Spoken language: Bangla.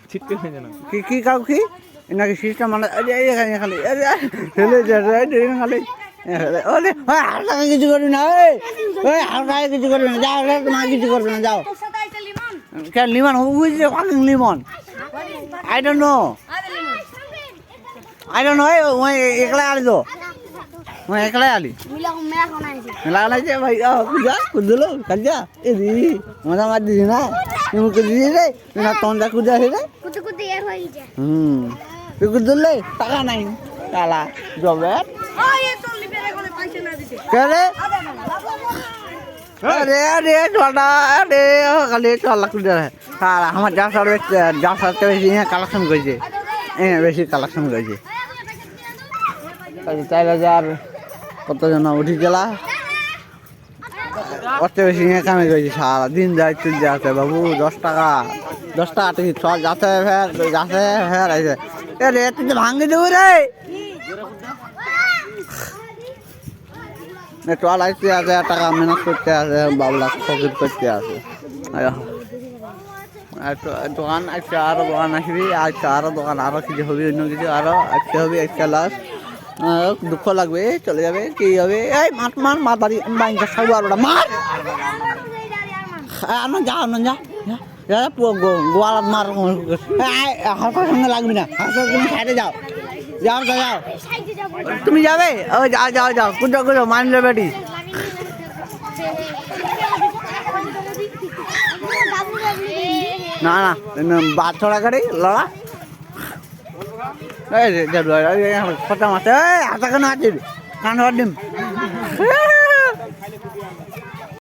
ছিটকে হয়ে যেন কি কাউ কি নাকি সিস্টেম মানে এখানে খালি ফেলে যায় খালি ওরে হালকা কিছু করবি না ওই হালকা কিছু করবি না যাও তোমার কিছু করবে না যাও কেন লিমন বুঝছে fucking Limon I don't know ওই একলা আলি তো ওই একলাই আলি মেলা বানাইছে ভাই কুদা কুদলো কাজা এ দি মজা মার দিছি না তুমি কুদিছি রে না তন্দা কুদা রে তুই কুদলে টাকা নাই কালা জবে কে अरे छोटा अरे खाली 4 लाख টাকা আর আমার যা সাথে বেশি কালেকশন করেছে বেশি কালেকশন করেছে 4000 কতজন উঠি গেলা কত বেশি কামে করেছে সারা দিন যায় তুই যাচ্ছে বাবু 10 টাকা থেকে চল যাচ্ছে ফের আইছে আরে তুই ভাঙে দেবো রে টোয়াল আসতে আছে টাকা মেহনত করতে আছে বাবলা পকেট করতে আছে দোকান আজকে আরো দোকান আসবি আজকে আরো দোকান আরো কিছু হবে অন্য কিছু আরো আজকে হবে একটা লাশ দুঃখ লাগবে চলে যাবে কি হবে এই মার বাড়ি বাইনটা খাবো আর ওটা মার যা গোয়াল মার হালকার সঙ্গে লাগবি না হালকার সঙ্গে সাইডে যাও তুমি যাবে ও যাও কুদো মানলে বেটি না বাদ ছড়া গাড়ি লড়া কথা মাসে হাতা কেন আছে কান ডিম